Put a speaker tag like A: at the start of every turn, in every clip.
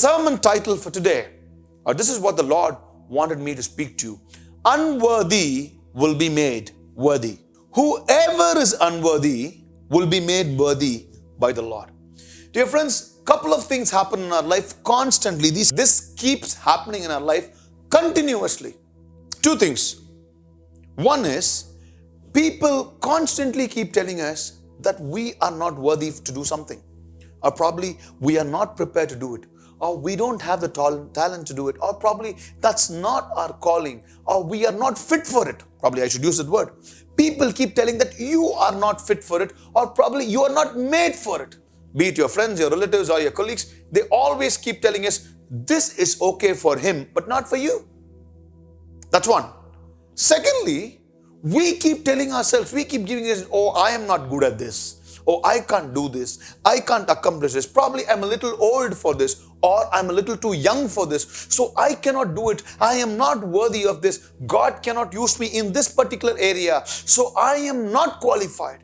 A: sermon title for today, or this is what the Lord wanted me to speak to you. Unworthy will be made worthy. Whoever is unworthy will be made worthy by the Lord. Dear friends, couple of things happen in our life constantly. This keeps happening in our life continuously. Two things. One is, people constantly keep telling us that we are not worthy to do something, or probably we are not prepared to do it, or we don't have the talent to do it, or probably that's not our calling, or we are not fit for it. Probably I should use that word. People keep telling that you are not fit for it, or probably you are not made for it. Be it your friends, your relatives, or your colleagues, they always keep telling us, this is okay for him, but not for you. That's one. Secondly, we keep telling ourselves, we keep giving us, oh, I am not good at this. Oh, I can't do this. I can't accomplish this. Probably I'm a little old for this, or I'm a little too young for this. So I cannot do it. I am not worthy of this. God cannot use me in this particular area. So I am not qualified.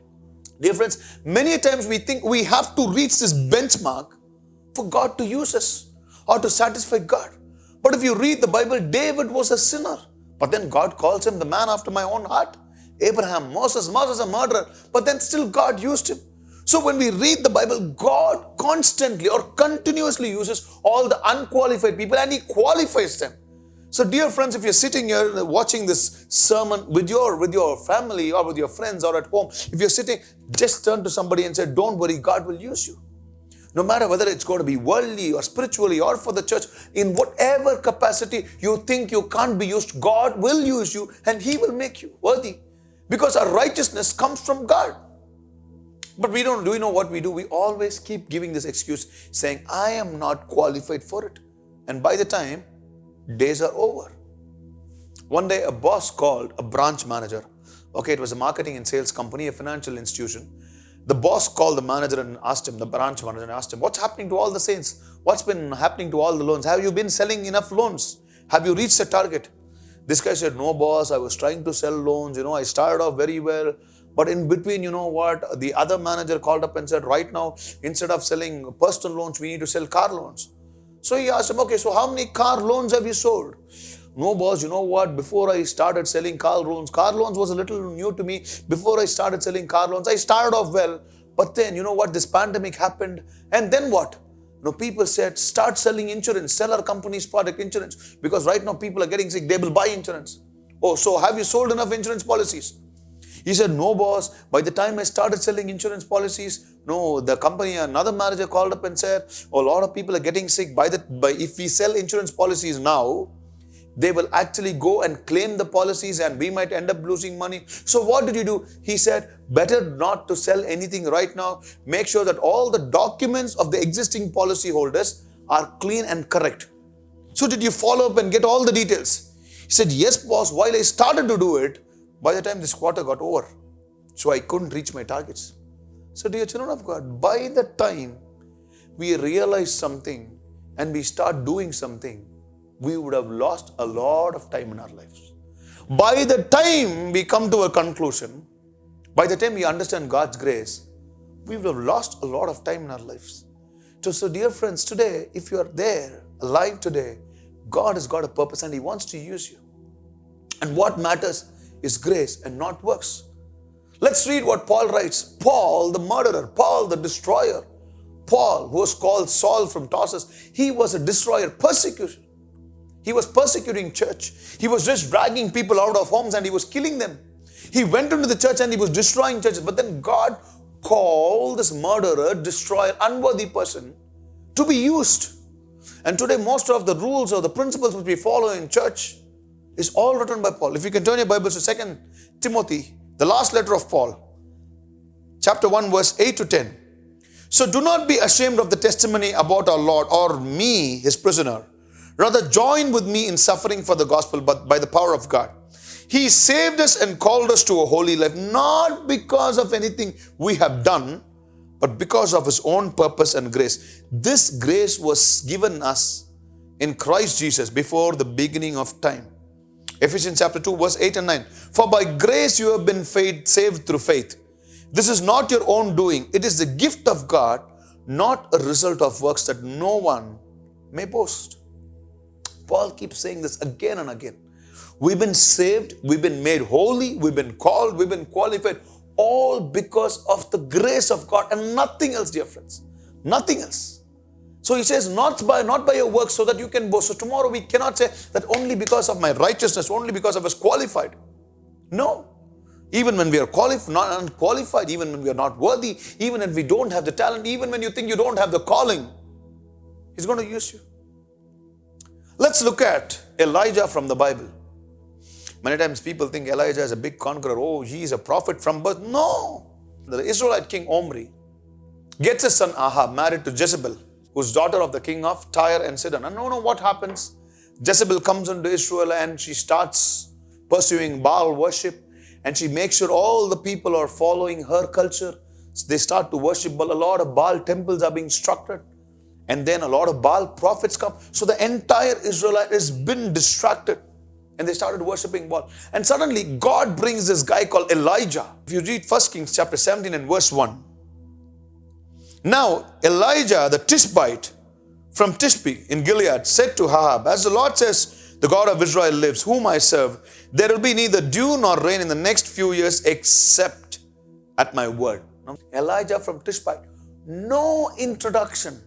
A: Dear friends, many times we think we have to reach this benchmark for God to use us or to satisfy God. But if you read the Bible, David was a sinner. But then God calls him the man after my own heart. Abraham, Moses a murderer. But then still God used him. So when we read the Bible, God constantly or continuously uses all the unqualified people and He qualifies them. So dear friends, if you're sitting here watching this sermon with your family or with your friends or at home, if you're sitting, just turn to somebody and say, don't worry, God will use you. No matter whether it's going to be worldly or spiritually or for the church, in whatever capacity you think you can't be used, God will use you and He will make you worthy. Because our righteousness comes from God. But do we know what we do? We always keep giving this excuse saying, I am not qualified for it. And by the time days are over. One day a boss called a branch manager. Okay, it was a marketing and sales company, a financial institution. The boss called the manager and asked him, the branch manager, and asked him, what's happening to all the saints? What's been happening to all the loans? Have you been selling enough loans? Have you reached the target? This guy said, no boss, I was trying to sell loans. I started off very well. But in between, the other manager called up and said, right now, instead of selling personal loans, we need to sell car loans. So he asked him, okay, so how many car loans have you sold? No boss, before I started selling car loans was a little new to me. Before I started selling car loans, I started off well. But then, this pandemic happened. And then what? People said, start selling insurance, sell our company's product insurance. Because right now people are getting sick, they will buy insurance. Oh, so have you sold enough insurance policies? He said, no boss, by the time I started selling insurance policies, the company, another manager called up and said, a lot of people are getting sick. If we sell insurance policies now, they will actually go and claim the policies and we might end up losing money. So what did you do? He said, better not to sell anything right now. Make sure that all the documents of the existing policy holders are clean and correct. So did you follow up and get all the details? He said, yes, boss, while I started to do it, by the time this quarter got over, so I couldn't reach my targets. So dear children of God, by the time we realize something and we start doing something, we would have lost a lot of time in our lives. By the time we come to a conclusion, by the time we understand God's grace, we would have lost a lot of time in our lives. So dear friends, today, if you are there, alive today, God has got a purpose and He wants to use you. And what matters is grace and not works. Let's read what Paul writes. Paul, the murderer, Paul, the destroyer. Paul, who was called Saul from Tarsus, he was a destroyer, persecutor. He was persecuting church. He was just dragging people out of homes and he was killing them. He went into the church and he was destroying churches. But then God called this murderer, destroyer, unworthy person to be used. And today most of the rules or the principles which we follow in church is all written by Paul. If you can turn your Bibles to 2 Timothy, the last letter of Paul, chapter 1, verse 8 to 10. So do not be ashamed of the testimony about our Lord or me, His prisoner. Rather join with me in suffering for the gospel, but by the power of God. He saved us and called us to a holy life, not because of anything we have done, but because of His own purpose and grace. This grace was given us in Christ Jesus before the beginning of time. Ephesians chapter 2, verse 8 and 9. For by grace you have been saved through faith. This is not your own doing. It is the gift of God, not a result of works, that no one may boast. Paul keeps saying this again and again. We've been saved, we've been made holy, we've been called, we've been qualified, all because of the grace of God and nothing else, dear friends. Nothing else. So he says, not by your work so that you can boast. So tomorrow we cannot say that only because of my righteousness, only because I was qualified. No. Even when we are not unqualified, even when we are not worthy, even when we don't have the talent, even when you think you don't have the calling, He's going to use you. Let's look at Elijah from the Bible. Many times people think Elijah is a big conqueror. Oh, he is a prophet from birth. No. The Israelite king Omri gets his son Ahab married to Jezebel, who's daughter of the king of Tyre and Sidon. And what happens? Jezebel comes into Israel and she starts pursuing Baal worship. And she makes sure all the people are following her culture. So they start to worship Baal. A lot of Baal temples are being structured. And then a lot of Baal prophets come. So the entire Israelite has been distracted. And they started worshipping Baal. And suddenly God brings this guy called Elijah. If you read 1 Kings chapter 17 and verse 1. Now Elijah the Tishbite from Tishbe in Gilead said to Ahab, as the Lord says, the God of Israel lives, whom I serve, there will be neither dew nor rain in the next few years except at my word. Elijah from Tishbite. No introduction.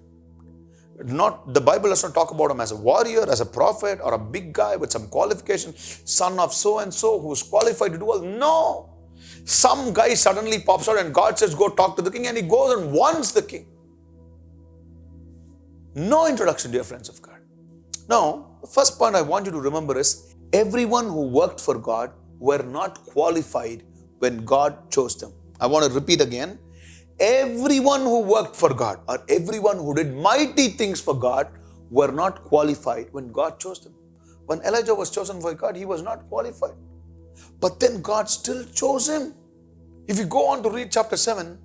A: The Bible does not talk about him as a warrior, as a prophet, or a big guy with some qualification, son of so-and-so who's qualified to do all. No. Some guy suddenly pops out and God says, go talk to the king, and he goes and warns the king. No introduction, dear friends of God. Now, the first point I want you to remember is, everyone who worked for God were not qualified when God chose them. I want to repeat again. Everyone who worked for God or everyone who did mighty things for God were not qualified when God chose them. When Elijah was chosen by God, he was not qualified. But then God still chose him. If you go on to read chapter 7,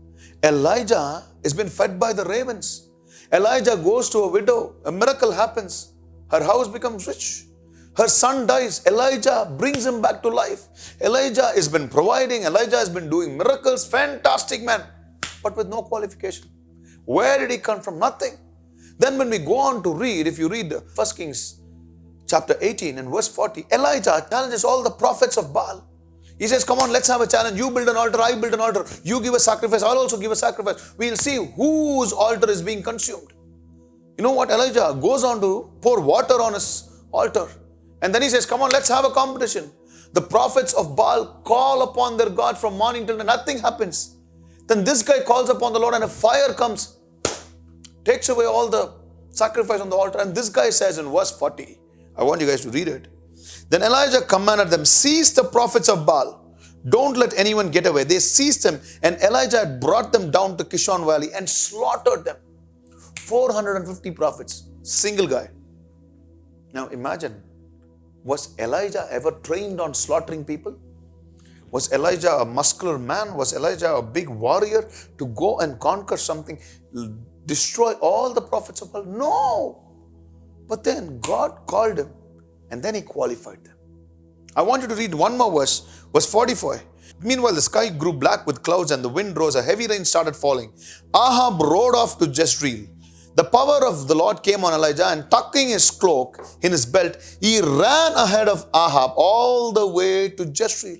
A: Elijah has been fed by the ravens. Elijah goes to a widow. A miracle happens. Her house becomes rich. Her son dies. Elijah brings him back to life. Elijah has been providing. Elijah has been doing miracles. Fantastic man. But with no qualification. Where did he come from? Nothing. Then when we go on to read, if you read 1 Kings chapter 18 and verse 40, Elijah challenges all the prophets of Baal. He says, come on, let's have a challenge. You build an altar, I build an altar. You give a sacrifice, I'll also give a sacrifice. We'll see whose altar is being consumed. You know what? Elijah goes on to pour water on his altar. And then he says, come on, let's have a competition. The prophets of Baal call upon their God from morning till night. Nothing happens. Then this guy calls upon the Lord and a fire comes, takes away all the sacrifice on the altar. And this guy says in verse 40, I want you guys to read it. Then Elijah commanded them, seize the prophets of Baal. Don't let anyone get away. They seized them, and Elijah had brought them down to Kishon Valley and slaughtered them. 450 prophets, single guy. Now imagine, was Elijah ever trained on slaughtering people? Was Elijah a muscular man? Was Elijah a big warrior to go and conquer something, destroy all the prophets of Baal? No. But then God called him and then he qualified them. I want you to read one more verse, verse 45. Meanwhile, the sky grew black with clouds and the wind rose. A heavy rain started falling. Ahab rode off to Jezreel. The power of the Lord came on Elijah, and tucking his cloak in his belt, he ran ahead of Ahab all the way to Jezreel.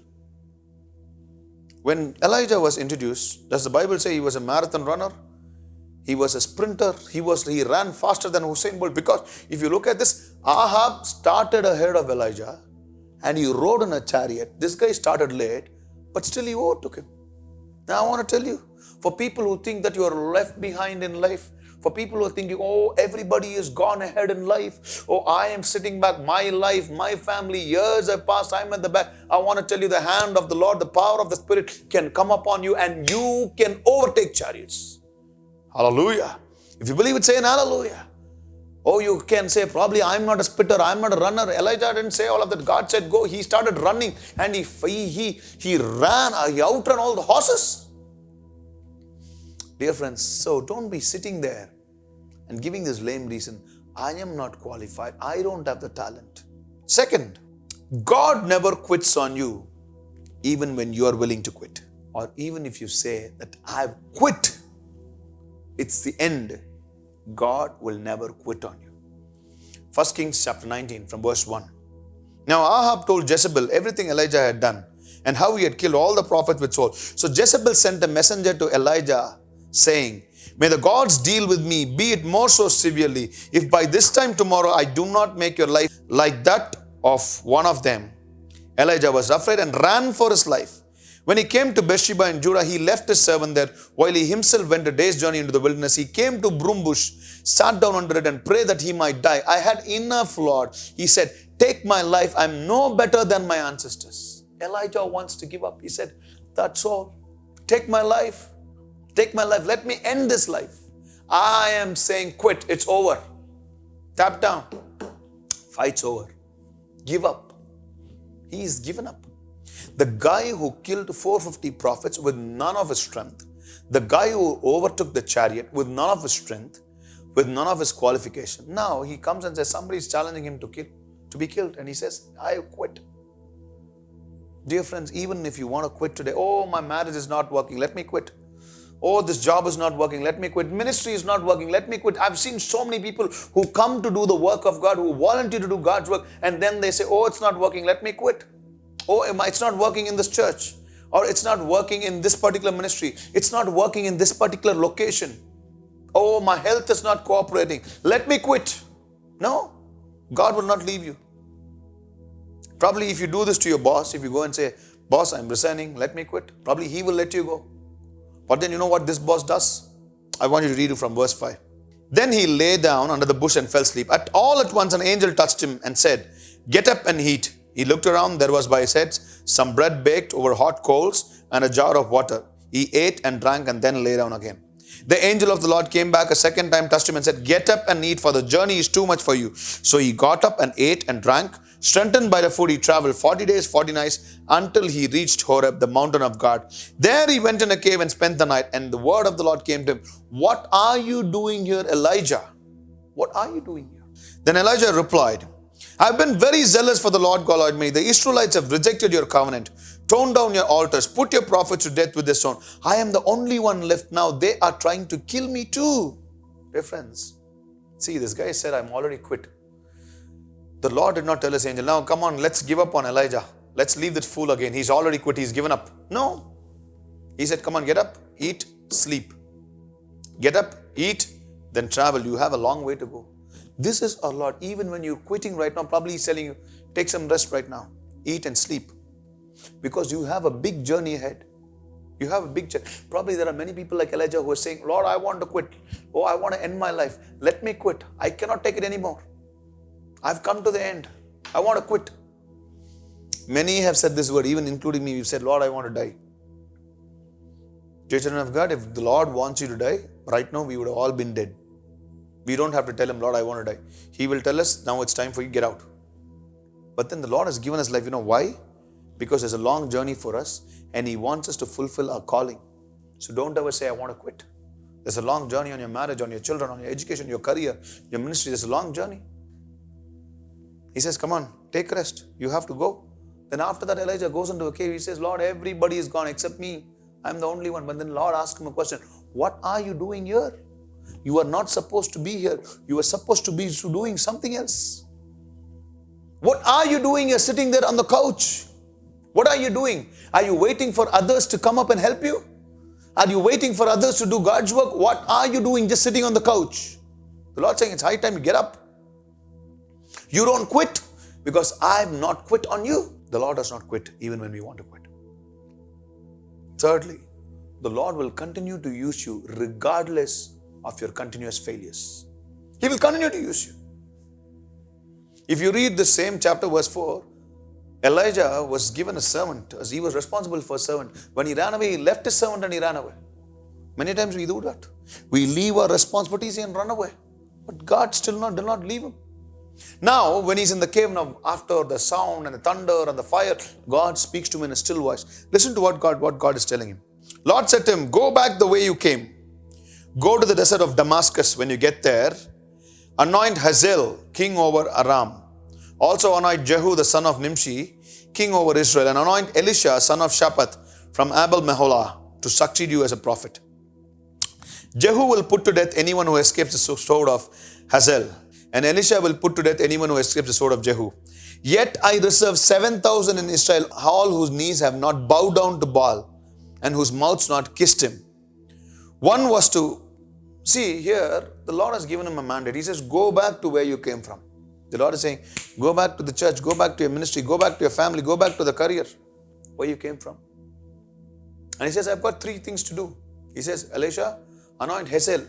A: When Elijah was introduced, does the Bible say he was a marathon runner? He was a sprinter. He ran faster than Usain Bolt. Because if you look at this, Ahab started ahead of Elijah and he rode in a chariot. This guy started late, but still he overtook him. Now I want to tell you, for people who think that you are left behind in life, for people who are thinking, oh, everybody is gone ahead in life. Oh, I am sitting back. My life, my family, years have passed. I'm at the back. I want to tell you, the hand of the Lord, the power of the Spirit can come upon you and you can overtake chariots. Hallelujah. If you believe it, say an hallelujah. Oh, you can say, probably I'm not a spitter, I'm not a runner. Elijah didn't say all of that. God said go. He started running and he ran, he outran all the horses. Dear friends, so don't be sitting there and giving this lame reason, I am not qualified, I don't have the talent. Second, God never quits on you even when you are willing to quit. Or even if you say that I've quit, it's the end. God will never quit on you. 1 Kings chapter 19 from verse 1. Now Ahab told Jezebel everything Elijah had done and how he had killed all the prophets with sword. So Jezebel sent a messenger to Elijah saying, may the gods deal with me, be it more so severely, if by this time tomorrow I do not make your life like that of one of them. Elijah was afraid and ran for his life. When he came to Beersheba in Judah, he left his servant there, while he himself went a day's journey into the wilderness. He came to broom bush, sat down under it and prayed that he might die. I had enough, Lord. He said, take my life. I'm no better than my ancestors. Elijah wants to give up. He said, that's all. Take my life. Take my life. Let me end this life. I am saying quit. It's over. Tap down. Fight's over. Give up. He's given up. The guy who killed 450 prophets with none of his strength, the guy who overtook the chariot with none of his strength, with none of his qualification, now he comes and says somebody is challenging him to be killed, and he says, I quit. Dear friends, even if you want to quit today, oh, my marriage is not working, let me quit. Oh, this job is not working, let me quit. Ministry is not working, let me quit. I've seen so many people who come to do the work of God, who volunteer to do God's work, and then they say, oh, it's not working, let me quit. Oh, it's not working in this church, or it's not working in this particular ministry. It's not working in this particular location. Oh, my health is not cooperating. Let me quit. No, God will not leave you. Probably if you do this to your boss, if you go and say, boss, I'm resigning, let me quit. Probably he will let you go. But then you know what this boss does? I want you to read it from verse 5. Then he lay down under the bush and fell asleep. All at once an angel touched him and said, get up and eat. He looked around, there was by his head some bread baked over hot coals and a jar of water. He ate and drank and then lay down again. The angel of the Lord came back a second time, touched him and said, get up and eat, for the journey is too much for you. So he got up and ate and drank. Strengthened by the food, he traveled 40 days, 40 nights until he reached Horeb, the mountain of God. There he went in a cave and spent the night, and the word of the Lord came to him. What are you doing here, Elijah? What are you doing here? Then Elijah replied, I've been very zealous for the Lord God Almighty. The Israelites have rejected your covenant, torn down your altars, put your prophets to death with the stone. I am the only one left now. They are trying to kill me too. Dear friends, see, this guy said, I'm already quit. The Lord did not tell his angel, now come on, let's give up on Elijah. Let's leave this fool again. He's already quit. He's given up. No. He said, come on, get up, eat, sleep. Get up, eat, then travel. You have a long way to go. This is our Lord. Even when you're quitting right now, probably He's telling you, take some rest right now. Eat and sleep. Because you have a big journey ahead. You have a big journey. Probably there are many people like Elijah who are saying, Lord, I want to quit. Oh, I want to end my life. Let me quit. I cannot take it anymore. I've come to the end. I want to quit. Many have said this word, even including me. We've said, Lord, I want to die. Dear children of God, if the Lord wants you to die, right now we would have all been dead. We don't have to tell Him, Lord, I want to die. He will tell us, now it's time for you to get out. But then the Lord has given us life. You know why? Because there's a long journey for us and He wants us to fulfill our calling. So don't ever say, I want to quit. There's a long journey on your marriage, on your children, on your education, your career, your ministry. There's a long journey. He says, come on, take rest. You have to go. Then after that, Elijah goes into a cave. He says, Lord, everybody is gone except me. I'm the only one. But then the Lord asks him a question. What are you doing here? You are not supposed to be here. You are supposed to be doing something else. What are you doing here sitting there on the couch? What are you doing? Are you waiting for others to come up and help you? Are you waiting for others to do God's work? What are you doing just sitting on the couch? The Lord saying it's high time to get up. You don't quit because I have not quit on you. The Lord does not quit even when we want to quit. Thirdly, the Lord will continue to use you regardless of your continuous failures. He will continue to use you. If you read the same chapter, verse 4, Elijah was given a servant as he was responsible for a servant. When he ran away, he left his servant and he ran away. Many times we do that. We leave our responsibilities and run away. But God still did not leave him. Now, when he's in the cave now, after the sound and the thunder and the fire, God speaks to him in a still voice. Listen to what God is telling him. Lord said to him, go back the way you came. Go to the desert of Damascus. When you get there, anoint Hazael, king over Aram. Also anoint Jehu, the son of Nimshi, king over Israel. And anoint Elisha, son of Shaphat, from Abel Meholah, to succeed you as a prophet. Jehu will put to death anyone who escapes the sword of Hazael. and Elisha will put to death anyone who escapes the sword of Jehu. Yet I reserve 7,000 in Israel, all whose knees have not bowed down to Baal, and whose mouths not kissed him. One was to, see here, the Lord has given him a mandate. He says, go back to where you came from. The Lord is saying, go back to the church, go back to your ministry, go back to your family, go back to the career, where you came from. And he says, I've got 3 things to do. He says, Elisha, anoint Hazael.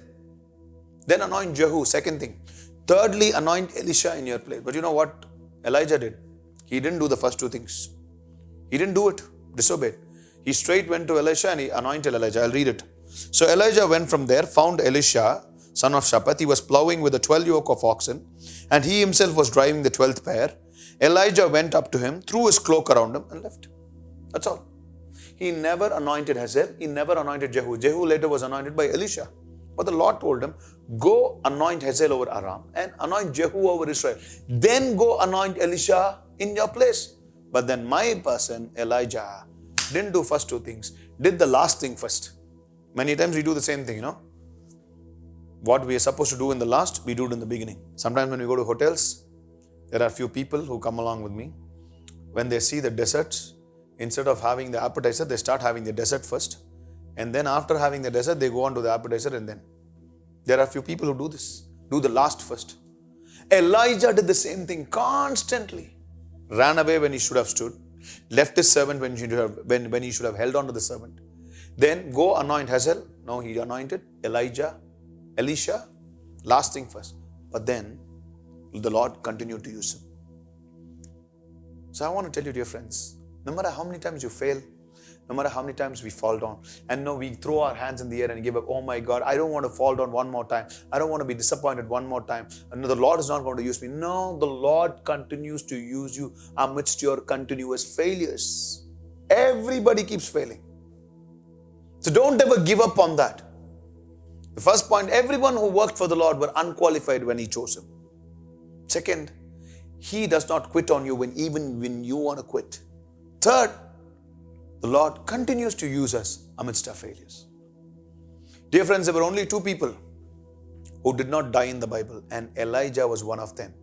A: Then anoint Jehu, second thing. Thirdly, anoint Elisha in your place. But you know what Elijah did? He didn't do the first 2 things. He didn't do it, disobeyed. He straight went to Elisha and he anointed Elijah. I'll read it. So Elijah went from there, found Elisha, son of Shaphat. He was plowing with a 12 yoke of oxen, and he himself was driving the 12th pair. Elijah went up to him, threw his cloak around him, and left. That's all. He never anointed Hazael. He never anointed Jehu. Jehu later was anointed by Elisha. But the Lord told him, go anoint Hazael over Aram and anoint Jehu over Israel. Then go anoint Elisha in your place. But then my person, Elijah, didn't do first 2 things. Did the last thing first. Many times we do the same thing, you know. What we are supposed to do in the last, we do it in the beginning. Sometimes when we go to hotels, there are few people who come along with me. When they see the desserts, instead of having the appetizer, they start having the dessert first. And then after having the dessert, they go on to the appetizer, and then. There are few people who do this. Do the last first. Elijah did the same thing constantly. Ran away when he should have stood. Left his servant when he should have held on to the servant. Then go anoint Hazael. No, he anointed Elisha. Last thing first. But then the Lord continued to use him. So I want to tell you, dear friends, no matter how many times you fail, no matter how many times we fall down, and no, we throw our hands in the air and give up. Oh my God, I don't want to fall down one more time. I don't want to be disappointed one more time. And no, the Lord is not going to use me. No, the Lord continues to use you amidst your continuous failures. Everybody keeps failing. So don't ever give up on that. The first point, everyone who worked for the Lord were unqualified when He chose him. Second, He does not quit on you even when you want to quit. Third, the Lord continues to use us amidst our failures. Dear friends, there were only 2 people who did not die in the Bible, and Elijah was one of them.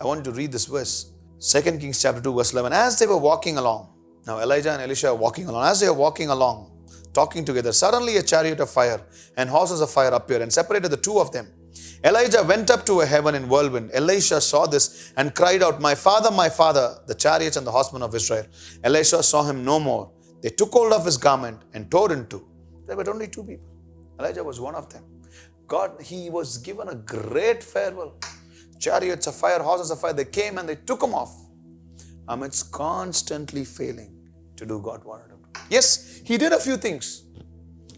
A: I want to read this verse. 2 Kings chapter 2 verse 11. As they were walking along, now Elijah and Elisha are walking along. As they are walking along, talking together, suddenly a chariot of fire and horses of fire appeared and separated the 2 of them. Elijah went up to a heaven in whirlwind. Elisha saw this and cried out, my father, the chariots and the horsemen of Israel. Elisha saw him no more. They took hold of his garment and tore in 2. There were only 2 people. Elijah was one of them. He was given a great farewell. Chariots of fire, horses of fire, they came and they took him off amidst constantly failing to do God wanted him to. Yes, he did a few things.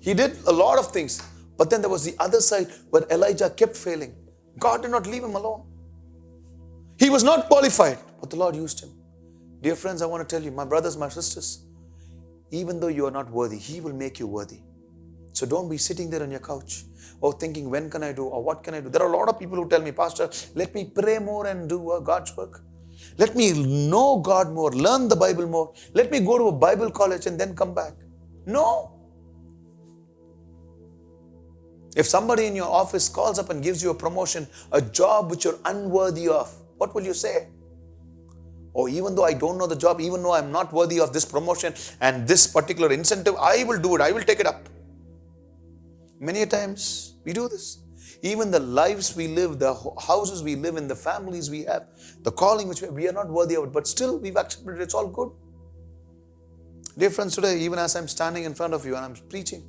A: He did a lot of things. But then there was the other side where Elijah kept failing. God did not leave him alone. He was not qualified, but the Lord used him. Dear friends, I want to tell you, my brothers, my sisters, even though you are not worthy, He will make you worthy. So don't be sitting there on your couch or thinking, when can I do or what can I do? There are a lot of people who tell me, Pastor, let me pray more and do God's work. Let me know God more, learn the Bible more. Let me go to a Bible college and then come back. No. If somebody in your office calls up and gives you a promotion, a job which you're unworthy of, what will you say? Oh, even though I don't know the job, even though I'm not worthy of this promotion and this particular incentive, I will do it. I will take it up. Many times we do this. Even the lives we live, the houses we live in, the families we have, the calling which we are not worthy of it, but still we've accepted it. It's all good. Dear friends, today, even as I'm standing in front of you and I'm preaching,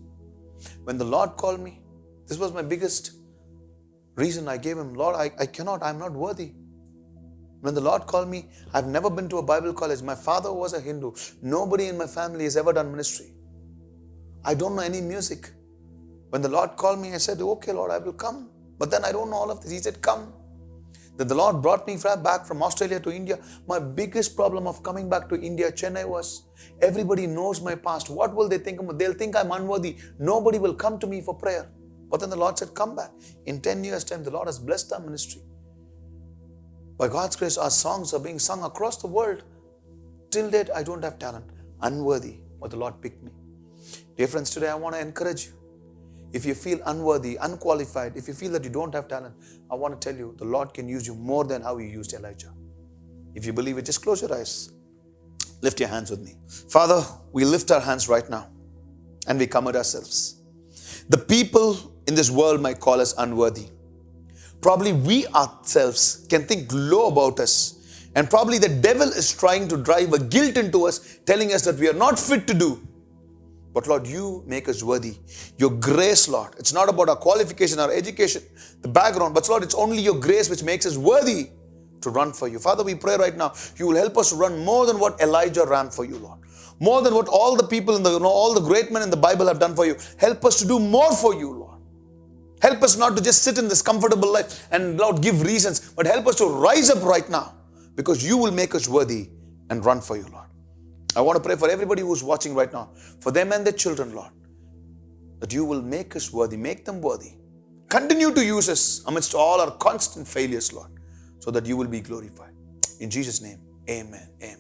A: when the Lord called me, this was my biggest reason I gave Him. Lord, I'm not worthy. When the Lord called me, I've never been to a Bible college. My father was a Hindu. Nobody in my family has ever done ministry. I don't know any music. When the Lord called me, I said, okay, Lord, I will come. But then I don't know all of this. He said, come. Then the Lord brought me back from Australia to India. My biggest problem of coming back to India, Chennai, was everybody knows my past. What will they think? They'll think I'm unworthy. Nobody will come to me for prayer. But then the Lord said, come back. In 10 years' time, the Lord has blessed our ministry. By God's grace, our songs are being sung across the world. Till date, I don't have talent. Unworthy. But the Lord picked me. Dear friends, today I want to encourage you. If you feel unworthy, unqualified, if you feel that you don't have talent, I want to tell you, the Lord can use you more than how He used Elijah. If you believe it, just close your eyes. Lift your hands with me. Father, we lift our hands right now and we commit ourselves. The people in this world might call us unworthy. Probably we ourselves can think low about us. And probably the devil is trying to drive a guilt into us, telling us that we are not fit to do. But Lord, you make us worthy. Your grace, Lord. It's not about our qualification, our education, the background. But Lord, it's only your grace which makes us worthy to run for you. Father, we pray right now, you will help us to run more than what Elijah ran for you, Lord. More than what all the people all the great men in the Bible have done for you. Help us to do more for you, Lord. Help us not to just sit in this comfortable life and, Lord, give reasons, but help us to rise up right now, because you will make us worthy and run for you, Lord. I want to pray for everybody who's watching right now, for them and their children, Lord, that you will make us worthy, make them worthy. Continue to use us amidst all our constant failures, Lord, so that you will be glorified. In Jesus' name, amen. Amen.